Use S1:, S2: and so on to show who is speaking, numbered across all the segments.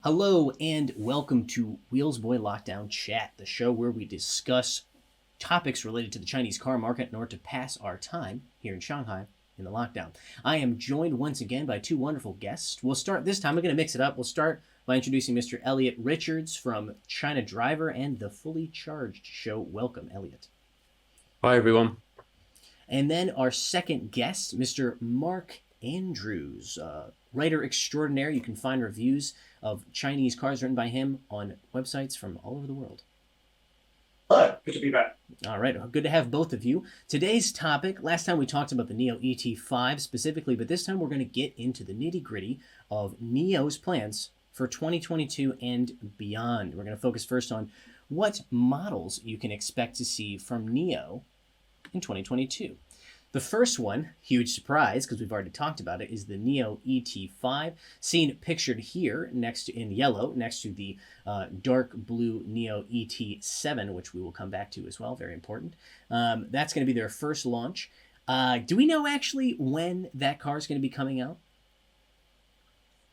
S1: Hello and welcome to Wheels Boy Lockdown Chat, the show where we discuss topics related to the Chinese car market in order to pass our time here in Shanghai in the lockdown. I am joined once again by two wonderful guests. We'll start this time, we're going to mix it up. We'll start by introducing Mr. Elliot Richards from China Driver and the Fully Charged Show. Welcome, Elliot.
S2: Hi, everyone.
S1: And then our second guest, Mr. Mark Andrews, writer extraordinaire. You can find reviews of Chinese cars written by him on websites from all over the world.
S3: Hello, good to be back.
S1: All right, good to have both of you. Today's topic, last time we talked about the NIO ET5 specifically, but this time we're going to get into the nitty-gritty of NIO's plans for 2022 and beyond. We're going to focus first on what models you can expect to see from NIO in 2022. The first one, huge surprise because we've already talked about it, is the NIO ET5, seen pictured here next to, in yellow next to the dark blue NIO ET7, which we will come back to as well, very important. That's going to be their first launch. Do we know actually when that car is going to be coming out?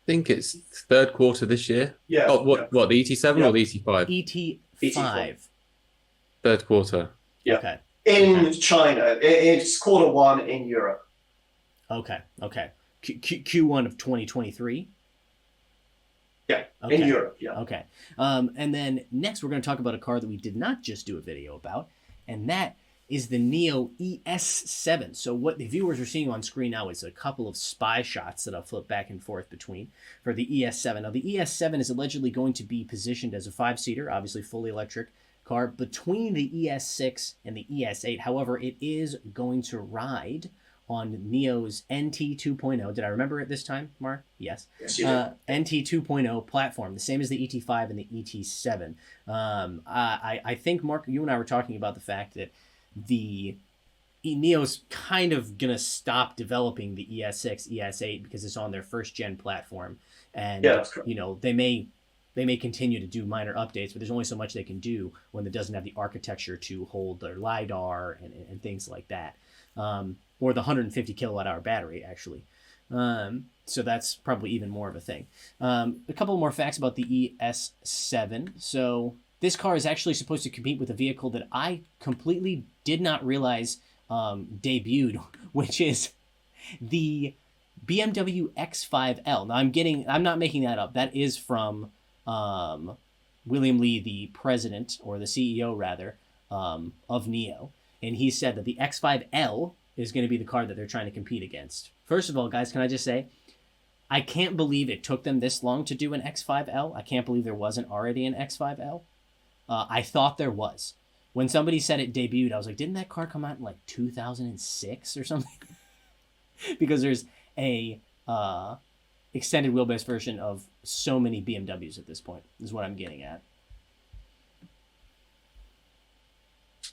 S2: I think it's third quarter this year.
S3: Yeah.
S2: Oh, what the ET7 or the ET5?
S1: ET5.
S2: Third quarter.
S3: Yeah.
S1: Okay.
S3: In China, it's quarter one in Europe.
S1: Okay. Q1 of 2023?
S3: Yeah,
S1: okay.
S3: In Europe, yeah.
S1: Okay. And then next we're going to talk about a car that we did not just do a video about, and that is the NIO ES7. So what the viewers are seeing on screen now is a couple of spy shots that I'll flip back and forth between for the ES7. Now the ES7 is allegedly going to be positioned as a 5-seater, obviously fully electric car, between the ES6 and the ES8. However, it is going to ride on NIO's NT 2.0. Did I remember it this time, Mark? Yes.
S3: Yes, you did.
S1: NT 2.0 platform, the same as the ET5 and the ET7. I think, Mark, you and I were talking about the fact that the NIO's kind of going to stop developing the ES6, ES8 because it's on their first gen platform. And,
S3: yeah, that's correct.
S1: You know, they may continue to do minor updates, but there's only so much they can do when it doesn't have the architecture to hold their LiDAR and things like that. Or the 150 kilowatt hour battery, actually. So that's probably even more of a thing. A couple more facts about the ES7. So this car is actually supposed to compete with a vehicle that I completely did not realize debuted, which is the BMW X5L. Now I'm not making that up. That is from William Li, the president, or the CEO rather, of NIO. And he said that the X5L is going to be the car that they're trying to compete against. First of all, guys, can I just say, I can't believe it took them this long to do an X5L. I can't believe there wasn't already an X5L. I thought there was. When somebody said it debuted, I was like, didn't that car come out in like 2006 or something? Because there's a extended wheelbase version of so many BMWs at this point, is what I'm getting at.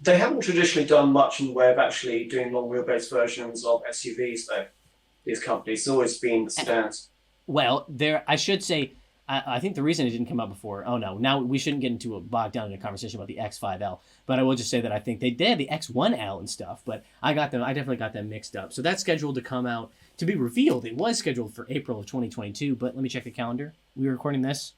S3: They haven't traditionally done much in the way of actually doing long wheelbase versions of SUVs, though. These companies, it's always been sedans.
S1: Well, I should say, I think the reason it didn't come out before, now we shouldn't get into bogged down in a conversation about the X5L, but I will just say that I think they had the X1L and stuff, but I definitely got them mixed up. So that's scheduled to come out, to be revealed. It was scheduled for April of 2022, but let me check the calendar. We were recording this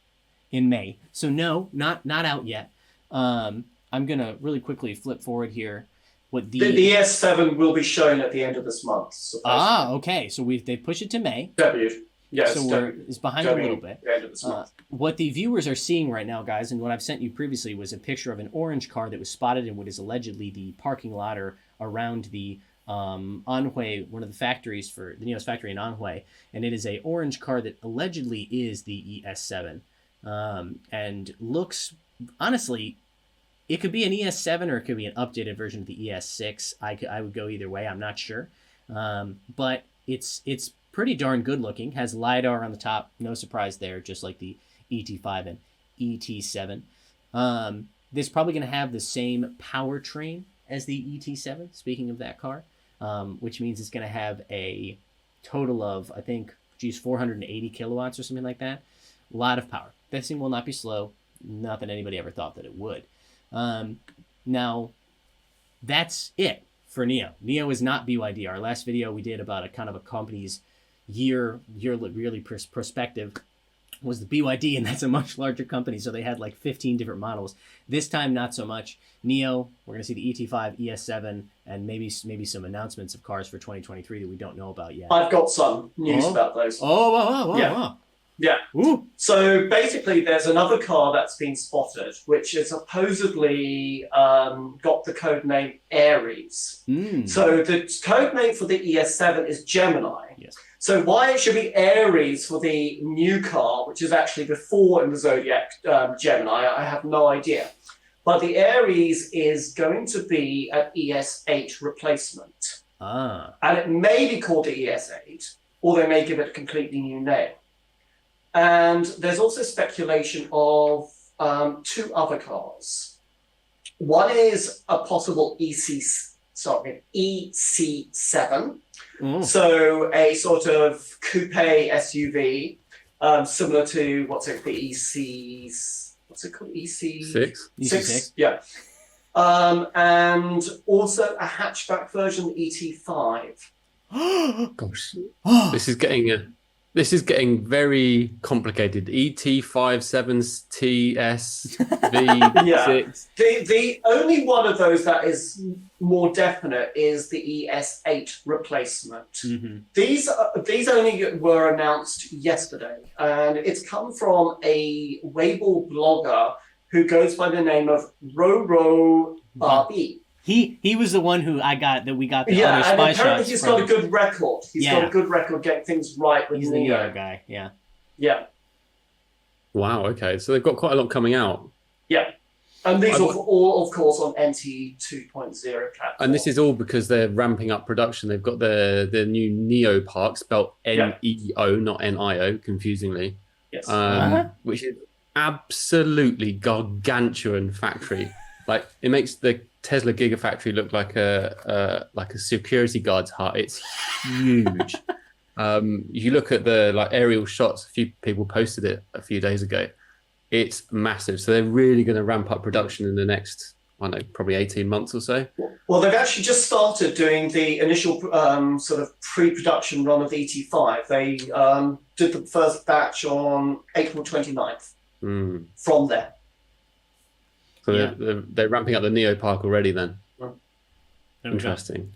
S1: in May. So no, not out yet. I'm going to really quickly flip forward here. What the
S3: ES7 will be shown at the end of this month. Supposedly.
S1: Okay. So they push it to May.
S3: Debut. Yeah,
S1: so it's behind a little bit.
S3: The end of this month.
S1: What the viewers are seeing right now, guys, and what I've sent you previously was a picture of an orange car that was spotted in what is allegedly the parking lot or around the Anhui, one of the factories for the NIO's factory in Anhui, and it is a orange car that allegedly is the ES7, and looks, honestly, it could be an ES7 or it could be an updated version of the ES6. I would go either way. I'm not sure, but it's pretty darn good looking. Has LiDAR on the top, no surprise there, just like the ET5 and ET7. This is probably going to have the same powertrain as the ET7, speaking of that car, which means it's going to have a total of, I think, 480 kilowatts or something like that. A lot of power. This thing will not be slow. Not that anybody ever thought that it would. Now, that's it for NIO. NIO is not BYD. Our last video we did about a kind of a company's yearly perspective was the BYD, and that's a much larger company. So they had like 15 different models. This time, not so much. NIO, we're going to see the ET5, ES7, and maybe some announcements of cars for 2023 that we don't know about yet.
S3: I've got some news about those.
S1: Oh, wow.
S3: Yeah.
S1: Ooh.
S3: So basically, there's another car that's been spotted, which is supposedly got the code name Aries. So the code name for the ES7 is Gemini.
S1: Yes.
S3: So why it should be Aries for the new car, which is actually before in the Zodiac Gemini, I have no idea. But the Aries is going to be an ES8 replacement. And it may be called the ES8, or they may give it a completely new name. And there's also speculation of two other cars. One is a possible EC7. So a sort of coupe SUV, similar to what's it called?
S2: Six.
S1: EC6.
S3: Yeah. And also a hatchback version, ET5.
S2: Gosh, this is getting very complicated. ET57TSV6.
S3: The only one of those that is more definite is the ES8 replacement. These only were announced yesterday, and it's come from a Weibo blogger who goes by the name of Roro Barbie.
S1: He was the one who we got the other
S3: and
S1: spy
S3: apparently
S1: shots
S3: he's
S1: from.
S3: got a good record. He's got a good record getting things right with
S1: He's the
S3: NIO.
S1: other guy, yeah.
S3: Yeah.
S2: Wow, okay. So they've got quite a lot coming out.
S3: Yeah. And these are all, of course, on NT 2.0 platform.
S2: And this is all because they're ramping up production. They've got the new NIO Park, spelled NEO, not NIO, confusingly.
S3: Yes.
S2: Which is absolutely gargantuan factory. Like, it makes the Tesla Gigafactory look like a security guard's hut. It's huge. You look at the aerial shots. A few people posted it a few days ago. It's massive. So they're really going to ramp up production in the next, probably 18 months or so.
S3: Well, they've actually just started doing the initial sort of pre-production run of the ET5. They did the first batch on April 29th from there.
S2: So they're ramping up the NIO Park already then. Interesting.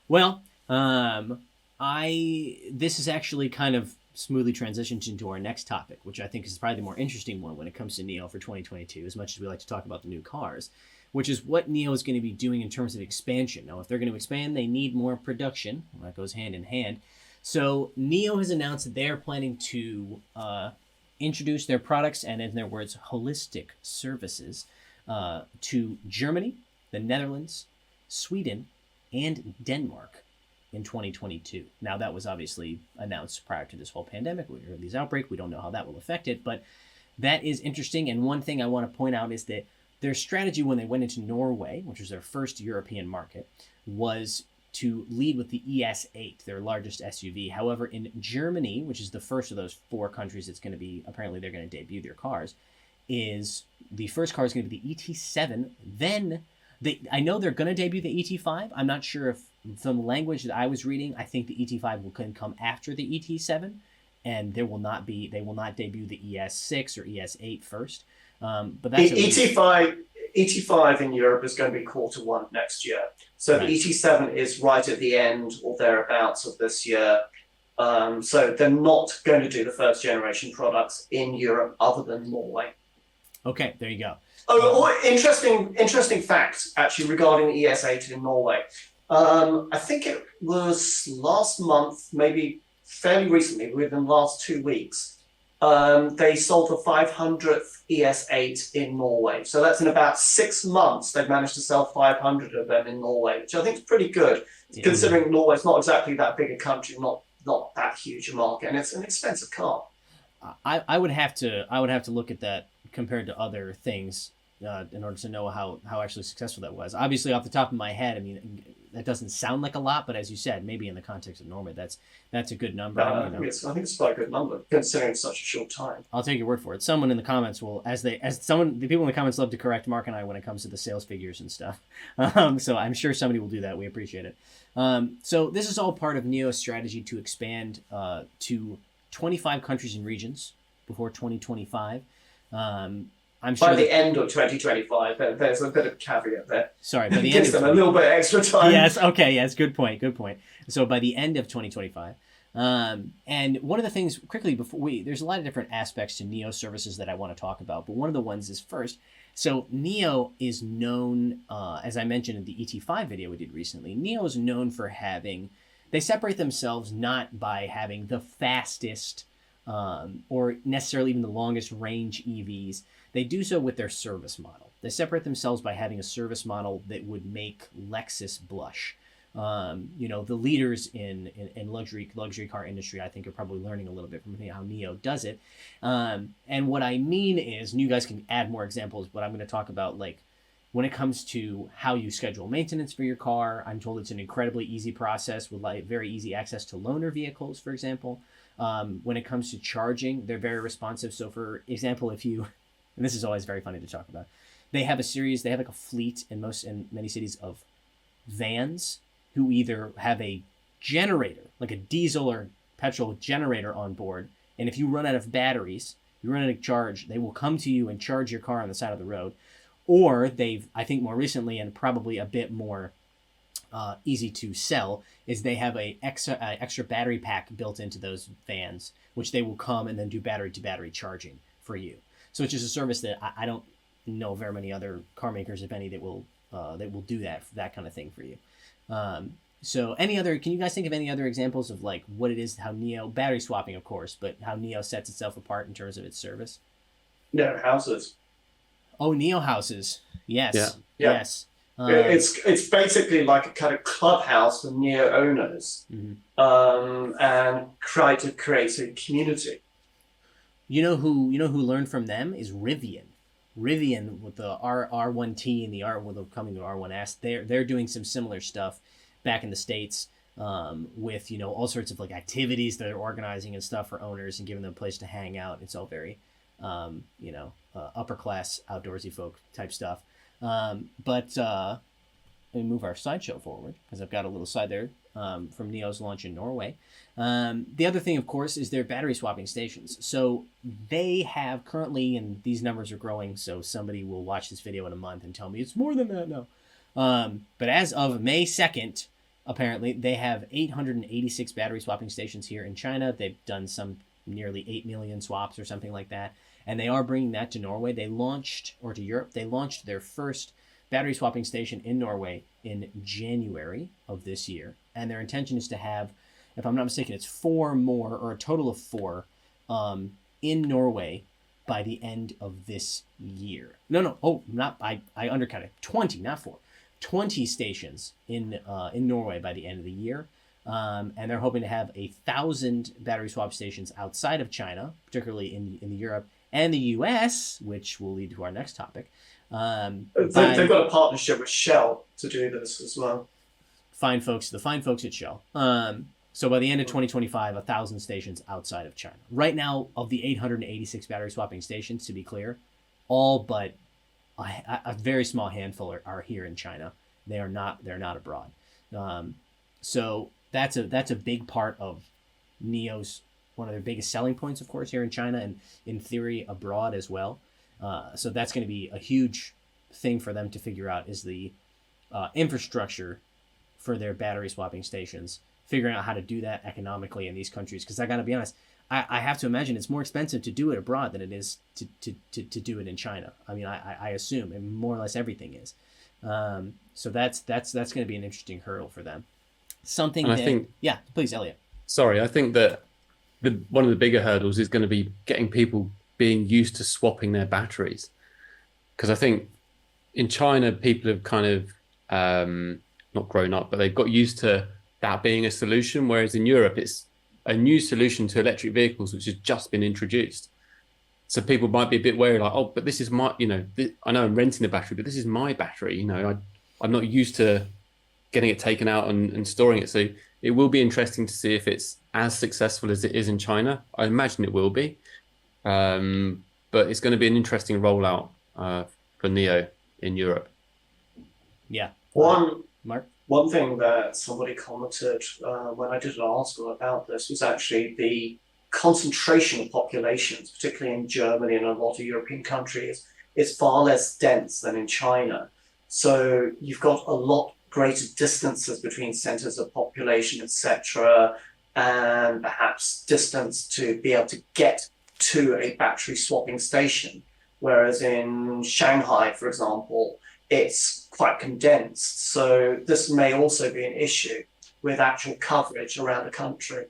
S1: Well, this is actually kind of smoothly transitioned into our next topic, which I think is probably the more interesting one when it comes to NIO for 2022, as much as we like to talk about the new cars, which is what NIO is going to be doing in terms of expansion. Now, if they're going to expand, they need more production. Well, that goes hand in hand. So NIO has announced that they are planning to introduce their products and, in their words, holistic services to Germany, the Netherlands, Sweden, and Denmark in 2022. Now, that was obviously announced prior to this whole pandemic, or this outbreak. We don't know how that will affect it, but that is interesting. And one thing I want to point out is that their strategy when they went into Norway, which was their first European market, was to lead with the ES8, their largest SUV. However, in Germany, which is the first of those four countries that's going to be, apparently they're going to debut their cars, is the first car is going to be the ET7. Then I know they're going to debut the ET5. I'm not sure if from the language that I was reading, I think the ET5 will come after the ET7, and they will not debut the ES6 or ES8 first. But that's
S3: ET5 in Europe is going to be Q1 next year. So the ET7 is right at the end or thereabouts of this year. So they're not going to do the first generation products in Europe other than Norway.
S1: Okay, there you go.
S3: Interesting fact actually regarding the ES8 in Norway. I think it was last month, maybe fairly recently, within the last 2 weeks. They sold the 500th ES8 in Norway. So that's in about 6 months. They've managed to sell 500 of them in Norway, which I think is pretty good, considering Norway's not exactly that big a country, not that huge a market, and it's an expensive car.
S1: I would have to look at that compared to other things in order to know how actually successful that was. Obviously, off the top of my head, I mean, that doesn't sound like a lot, but as you said, maybe in the context of Norway, that's a good number.
S3: I think it's quite a good number considering such a short time.
S1: I'll take your word for it. Someone in the comments will, the people in the comments love to correct Mark and I when it comes to the sales figures and stuff. So I'm sure somebody will do that. We appreciate it. So this is all part of NIO's strategy to expand to 25 countries and regions before 2025. I'm sure
S3: By the end of 2025, there's a bit of caveat there.
S1: Sorry, by the end
S3: Gives
S1: of
S3: them a little bit extra time.
S1: Yes, okay, yes, good point. So by the end of 2025, and one of the things quickly there's a lot of different aspects to NIO services that I want to talk about, but one of the ones is first. So NIO is known, as I mentioned in the ET5 video we did recently. NIO is known for they separate themselves not by having the fastest or necessarily even the longest range EVs. They do so with their service model. They separate themselves by having a service model that would make Lexus blush. The leaders in luxury car industry, I think, are probably learning a little bit from how NIO does it. And what I mean is, and you guys can add more examples, but I'm going to talk about when it comes to how you schedule maintenance for your car. I'm told it's an incredibly easy process with very easy access to loaner vehicles, for example. When it comes to charging, they're very responsive. So for example, and this is always very funny to talk about, they have a fleet in many cities of vans who either have a generator, like a diesel or petrol generator on board, and if you run out of batteries, you run out of charge, they will come to you and charge your car on the side of the road. Or I think more recently, and probably a bit more easy to sell, is they have a extra battery pack built into those vans, which they will come and then do battery-to-battery charging for you. So it's just a service that I don't know very many other car makers, if any, that will do that kind of thing for you. So can you guys think of any other examples of what it is, how NIO, battery swapping of course, but how NIO sets itself apart in terms of its service?
S3: No, houses.
S1: Oh, NIO houses. Yes.
S3: Yeah.
S1: Yes.
S3: It's basically like a kind of clubhouse for NIO owners, and try to create a community.
S1: You know who learned from them is Rivian. Rivian with the R1T and the coming to R1S. They're doing some similar stuff back in the States, with all sorts of activities that they're organizing and stuff for owners and giving them a place to hang out. It's all very upper class outdoorsy folk type stuff. But let me move our slideshow forward because I've got a little slide there from NIO's launch in Norway. The other thing, of course, is their battery swapping stations. So they have currently, and these numbers are growing, so somebody will watch this video in a month and tell me it's more than that now. But as of May 2nd, apparently, they have 886 battery swapping stations here in China. They've done some nearly 8 million swaps or something like that. And they are bringing that to Norway. To Europe. They launched their first battery swapping station in Norway in January of this year. And their intention is to have, if I'm not mistaken, it's 4 more, or a total of 4, in Norway by the end of this year. I undercounted. 20, not 4. 20 stations in Norway by the end of the year. And they're hoping to have 1,000 battery swap stations outside of China, particularly in Europe and the U.S., which will lead to our next topic.
S3: They've got a partnership with Shell to do this as well.
S1: The fine folks at Shell. So by the end of 2025, 1,000 stations outside of China. Right now, of the 886 battery swapping stations, to be clear, all but a very small handful are here in China. They're not abroad. So that's a big part of NIO's, one of their biggest selling points, of course, here in China, and in theory abroad as well. So that's going to be a huge thing for them to figure out, is the infrastructure for their battery swapping stations, figuring out how to do that economically in these countries. Because I got to be honest, I have to imagine it's more expensive to do it abroad than it is to do it in China. I mean, I assume, and more or less everything is. So that's going to be an interesting hurdle for them. Yeah, please, Elliot.
S2: Sorry, I think that one of the bigger hurdles is going to be getting people being used to swapping their batteries. Because I think in China, people have kind of not grown up, but they've got used to that being a solution. Whereas in Europe, it's a new solution to electric vehicles, which has just been introduced. So people might be a bit wary, like, oh, but this is my, I know I'm renting the battery, but this is my battery. I'm not used to getting it taken out and storing it. So it will be interesting to see if it's as successful as it is in China. I imagine it will be. But it's going to be an interesting rollout for NIO in Europe.
S1: Yeah. Mark?
S3: One thing that somebody commented when I did an article about this was actually the concentration of populations, particularly in Germany and a lot of European countries, is far less dense than in China. So you've got a lot greater distances between centers of population, etc., and perhaps distance to be able to get to a battery swapping station. Whereas in Shanghai, for example, it's quite condensed. So this may also be an issue with actual coverage around the country.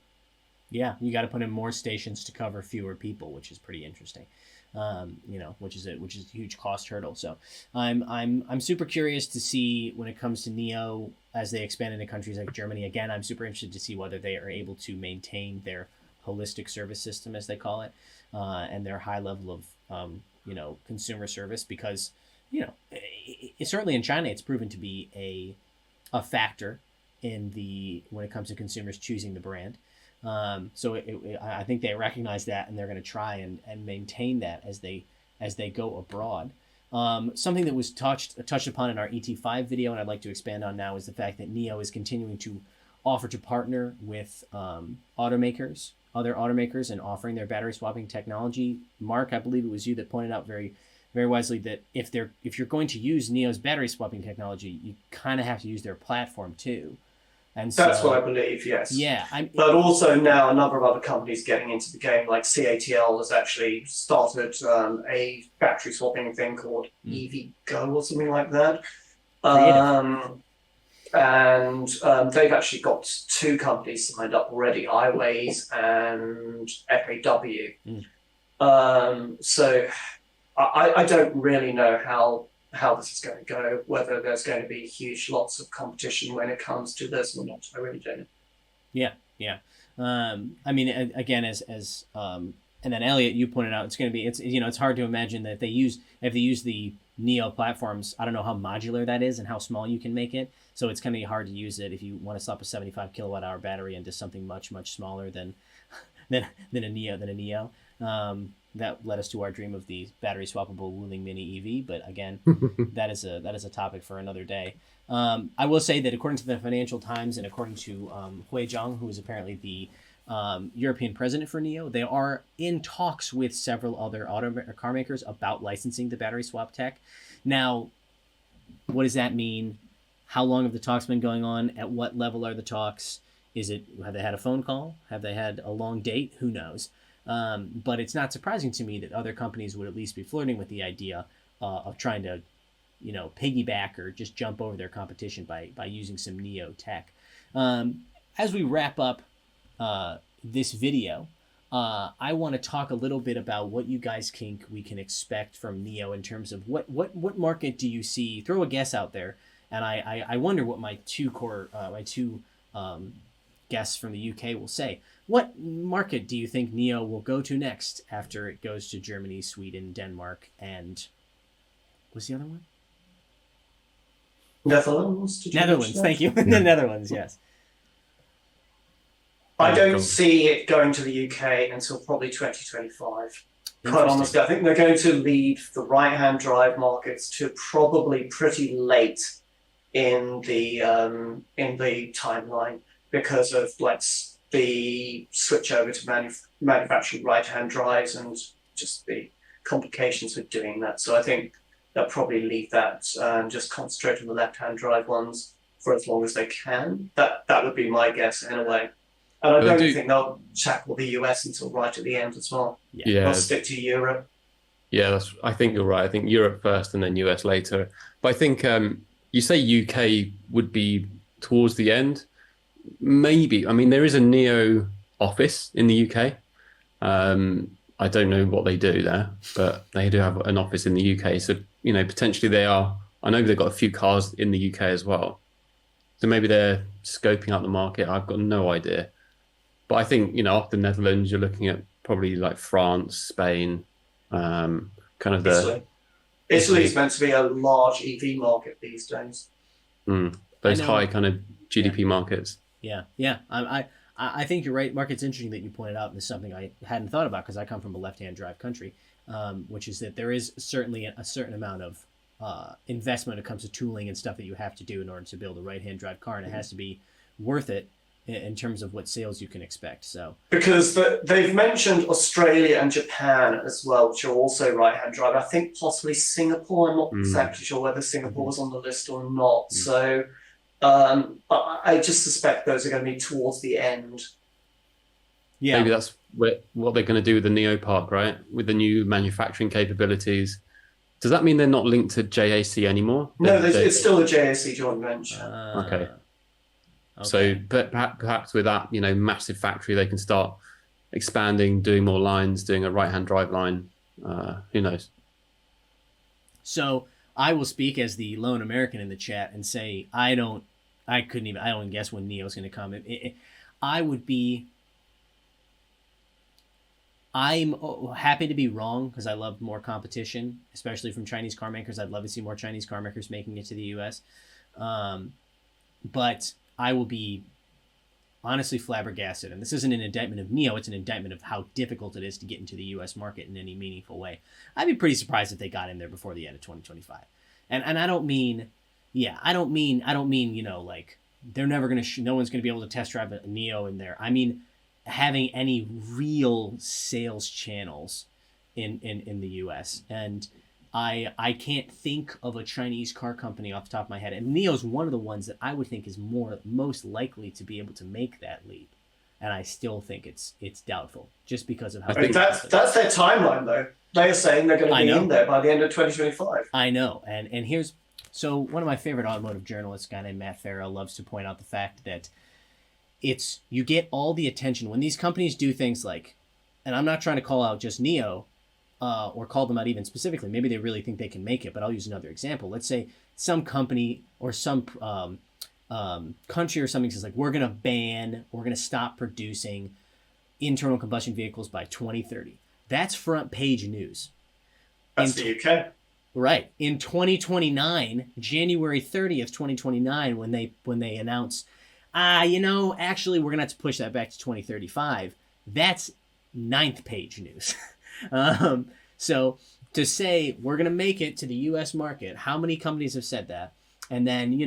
S1: Yeah, you got to put in more stations to cover fewer people, which is pretty interesting. Which is a huge cost hurdle. So I'm super curious to see when it comes to NIO as they expand into countries like Germany. Again, I'm super interested to see whether they are able to maintain their holistic service system, as they call it, and their high level of consumer service, because certainly in China it's proven to be a factor when it comes to consumers choosing the brand. I think they recognize that, and they're going to try and maintain that as they go abroad. Something that was touched upon in our ET5 video, and I'd like to expand on now, is the fact that NIO is continuing to offer to partner with other automakers, and offering their battery swapping technology. Mark, I believe it was you that pointed out very, very wisely that if you're going to use NIO's battery swapping technology, you kind of have to use their platform too. And
S3: that's what I believe, yes.
S1: Yeah.
S3: But also now a number of other companies getting into the game, like CATL has actually started a battery swapping thing called EVgo or something like that. They've actually got two companies signed up already, iWays and FAW. So I don't really know how this is going to go, whether there's going to be lots of competition when it comes to this or not. I really don't know.
S1: Yeah. Again, as and then Elliot, you pointed out, it's hard to imagine that if they use the NIO platforms, I don't know how modular that is and how small you can make it. So it's going to be hard to use it if you want to swap a 75 kilowatt hour battery into something much, much smaller than a NIO. That led us to our dream of the battery swappable Wuling Mini EV. But again, that is a topic for another day. I will say that according to the Financial Times and according to Hui Zhang, who is apparently the European president for NIO, they are in talks with several other car makers about licensing the battery swap tech. Now, what does that mean? How long have the talks been going on? At what level are the talks? Have they had a phone call? Have they had a long date? Who knows? But it's not surprising to me that other companies would at least be flirting with the idea of trying to, piggyback or just jump over their competition by using some NIO tech. As we wrap up this video, I want to talk a little bit about what you guys think we can expect from NIO in terms of what market do you see? Throw a guess out there, and I wonder what my two guests from the UK will say. What market do you think NIO will go to next after it goes to Germany, Sweden, Denmark, and what's the other one?
S3: Netherlands.
S1: Thank you. The Netherlands, yes.
S3: I don't see it going to the UK until probably 2025. Quite honestly, I think they're going to leave the right-hand drive markets to probably pretty late in the timeline because of the switch over to manufacturing right-hand drives and just the complications with doing that. So I think they'll probably leave that and just concentrate on the left-hand drive ones for as long as they can. That would be my guess anyway. And I don't think they'll tackle the US until right at the end as well.
S2: Yeah.
S3: They'll stick to Europe.
S2: Yeah, I think you're right. I think Europe first and then US later. But I think you say UK would be towards the end. Maybe. I mean, there is a NIO office in the UK. I don't know what they do there, but they do have an office in the UK. So, potentially they are. I know they've got a few cars in the UK as well. So maybe they're scoping out the market. I've got no idea. But I think, after the Netherlands, you're looking at probably like France, Spain, kind of the...
S3: Italy's meant to be a large EV market these days.
S2: Those high kind of GDP markets.
S1: Yeah. I think you're right, Mark. It's interesting that you pointed out, and this is something I hadn't thought about because I come from a left-hand drive country, which is that there is certainly a certain amount of investment when it comes to tooling and stuff that you have to do in order to build a right-hand drive car, and it has to be worth it in terms of what sales you can expect. So
S3: because they've mentioned Australia and Japan as well, which are also right-hand drive. I think possibly Singapore. I'm not exactly sure whether Singapore was on the list or not. So but I just suspect those are going to be towards the end.
S1: yeah,
S2: Maybe that's what they're going to do with the NIO Park, right? With the new manufacturing capabilities. Does that mean they're not linked to JAC anymore?
S3: No, it's still a JAC joint venture.
S2: Okay.
S1: Okay.
S2: So, but perhaps with that, massive factory, they can start expanding, doing more lines, doing a right-hand drive line. Who knows?
S1: So I will speak as the lone American in the chat and say I don't guess when NIO's going to come. I'm happy to be wrong because I love more competition, especially from Chinese car makers. I'd love to see more Chinese car makers making it to the U.S. But I will be honestly flabbergasted. And this isn't an indictment of NIO. It's an indictment of how difficult it is to get into the U.S. market in any meaningful way. I'd be pretty surprised if they got in there before the end of 2025. And I don't mean, like they're never going to, no one's going to be able to test drive a NIO in there. I mean, having any real sales channels in the US. And I can't think of a Chinese car company off the top of my head. And NIO's one of the ones that I would think is most likely to be able to make that leap. And I still think it's doubtful just because of how
S3: that's their timeline though. They're saying they're going to be in there by the end of 2025.
S1: I know. And here's so one of my favorite automotive journalists, a guy named Matt Farrell, loves to point out the fact that you get all the attention when these companies do things like, and I'm not trying to call out just NIO or call them out even specifically. Maybe they really think they can make it, but I'll use another example. Let's say some company or some country or something says like, we're going to stop producing internal combustion vehicles by 2030. That's front page news.
S3: That's the UK.
S1: Right. In 2029, January 30th, 2029, when they announce, actually, we're going to have to push that back to 2035. That's 9th page news. So to say we're going to make it to the U.S. market, how many companies have said that? And then,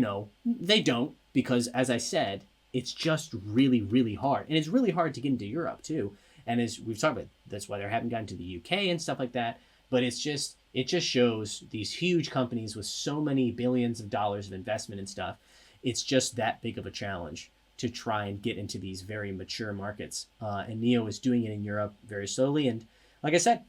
S1: they don't because, as I said, it's just really, really hard. And it's really hard to get into Europe, too. And as we've talked about, that's why they haven't gotten to the U.K. and stuff like that. But it just shows these huge companies with so many billions of dollars of investment and stuff. It's just that big of a challenge to try and get into these very mature markets. And NIO is doing it in Europe very slowly. And like I said,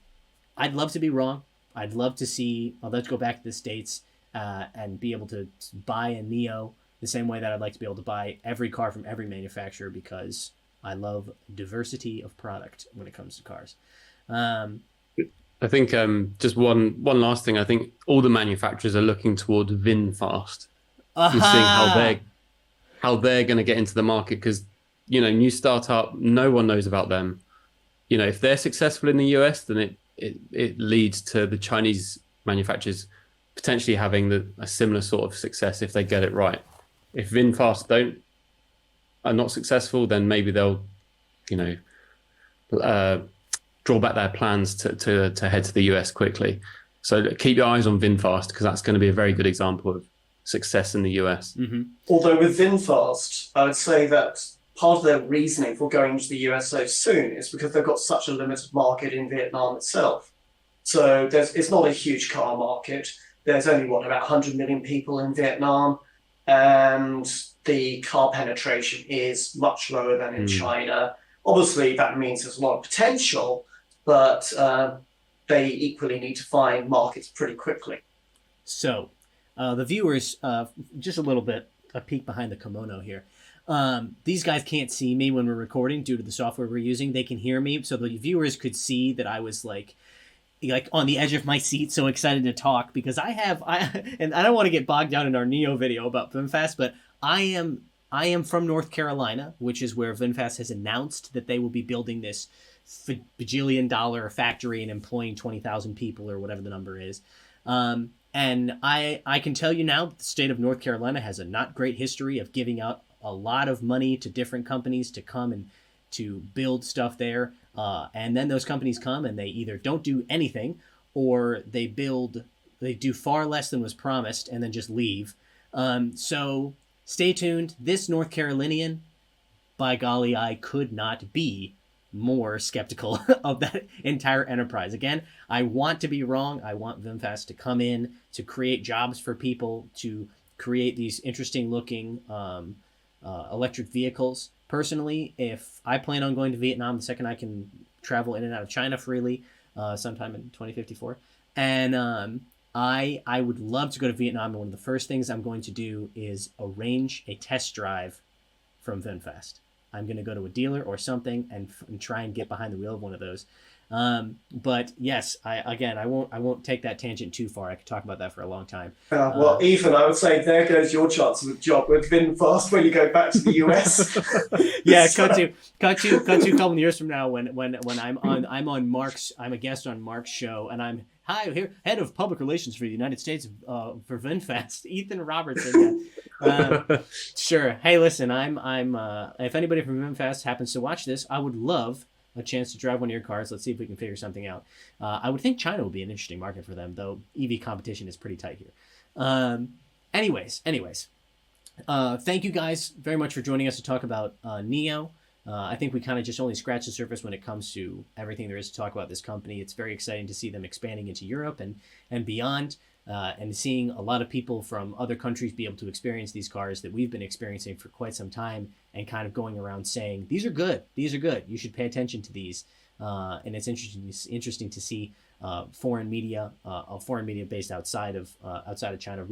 S1: I'd love to be wrong. I'd love to see, let's go back to the States and be able to buy a NIO the same way that I'd like to be able to buy every car from every manufacturer because I love diversity of product when it comes to cars.
S2: I think just one last thing. I think all the manufacturers are looking toward VinFast. And seeing how they're going to get into the market because new startup, no one knows about them. If they're successful in the US, then it leads to the Chinese manufacturers potentially having a similar sort of success if they get it right. If VinFast are not successful, then maybe they'll draw back their plans to head to the US quickly. So keep your eyes on VinFast because that's going to be a very good example of success in the US.
S1: Mm-hmm.
S3: Although with VinFast, I would say that part of their reasoning for going to the US so soon is because they've got such a limited market in Vietnam itself. So it's not a huge car market. There's only, about 100 million people in Vietnam, and the car penetration is much lower than in China. Obviously, that means there's a lot of potential, but they equally need to find markets pretty quickly.
S1: So the viewers, just a little bit, a peek behind the kimono here. These guys can't see me when we're recording due to the software we're using. They can hear me, so the viewers could see that I was like on the edge of my seat, so excited to talk because and I don't want to get bogged down in our NIO video about VinFast, but I am from North Carolina, which is where VinFast has announced that they will be building this bajillion-dollar factory and employing 20,000 people or whatever the number is. And I can tell you now that the state of North Carolina has a not great history of giving out a lot of money to different companies to come and to build stuff there. And then those companies come and they either don't do anything or they do far less than was promised and then just leave. So stay tuned. This North Carolinian by golly, I could not be more skeptical of that entire enterprise. Again, I want to be wrong. I want VinFast to come in to create jobs for people, to create these interesting looking electric vehicles. Personally, if I plan on going to Vietnam the second I can travel in and out of China freely, sometime in 2054, and I would love to go to Vietnam. And one of the first things I'm going to do is arrange a test drive from VinFast. I'm going to go to a dealer or something and try and get behind the wheel of one of those. But yes, I won't take that tangent too far. I could talk about that for a long time.
S3: Well, Ethan, I would say there goes your chance of a job with VinFast when you go back to the US.
S1: Yeah, cut to a couple of years from now when I'm on Mark's, I'm a guest on Mark's show, and I'm here, head of public relations for the United States for VinFast, Ethan Robertson. Sure. Hey, listen, I'm if anybody from VinFast happens to watch this, I would love a chance to drive one of your cars. Let's see if we can figure something out. I would think China would be an interesting market for them, though EV competition is pretty tight here. Anyways, thank you guys very much for joining us to talk about NIO. I think we kind of just only scratched the surface when it comes to everything there is to talk about this company. It's very exciting to see them expanding into Europe and beyond, and seeing a lot of people from other countries be able to experience these cars that we've been experiencing for quite some time, and kind of going around saying, these are good, you should pay attention to these. And it's interesting to see foreign media based outside of China,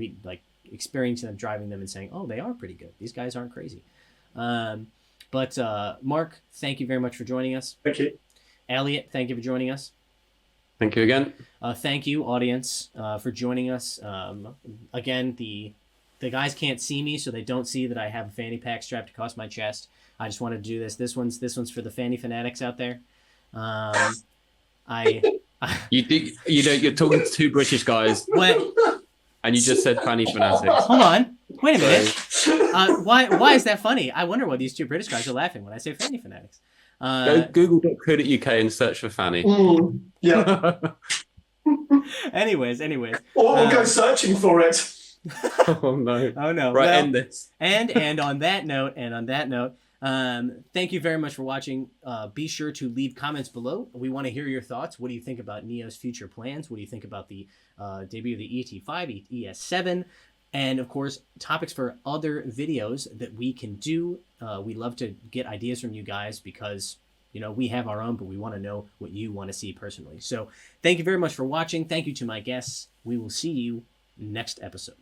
S1: experiencing them, driving them, and saying, oh, they are pretty good. These guys aren't crazy. But Mark, thank you very much for joining us.
S3: Thank you.
S1: Elliot, thank you for joining us.
S2: Thank you again.
S1: Thank you, audience, for joining us. Again, the guys can't see me, so they don't see that I have a fanny pack strapped across my chest. I just wanted to do this. This one's for the fanny fanatics out there.
S2: You're talking to two British guys.
S1: What?
S2: And you just said fanny fanatics.
S1: Hold on. Wait a minute. Why is that funny? I wonder why these two British guys are laughing when I say fanny fanatics.
S2: Go google.co.uk and search for fanny.
S3: Yeah.
S1: anyways.
S3: Or go searching for it.
S2: Oh no.
S1: Oh no.
S2: Right,
S1: well,
S2: end this.
S1: And on that note, thank you very much for watching. Be sure to leave comments below. We want to hear your thoughts. What do you think about NIO's future plans? What do you think about the debut of the ET5, ES7? And of course, topics for other videos that we can do. We love to get ideas from you guys because, we have our own, but we want to know what you want to see personally. So thank you very much for watching. Thank you to my guests. We will see you next episode.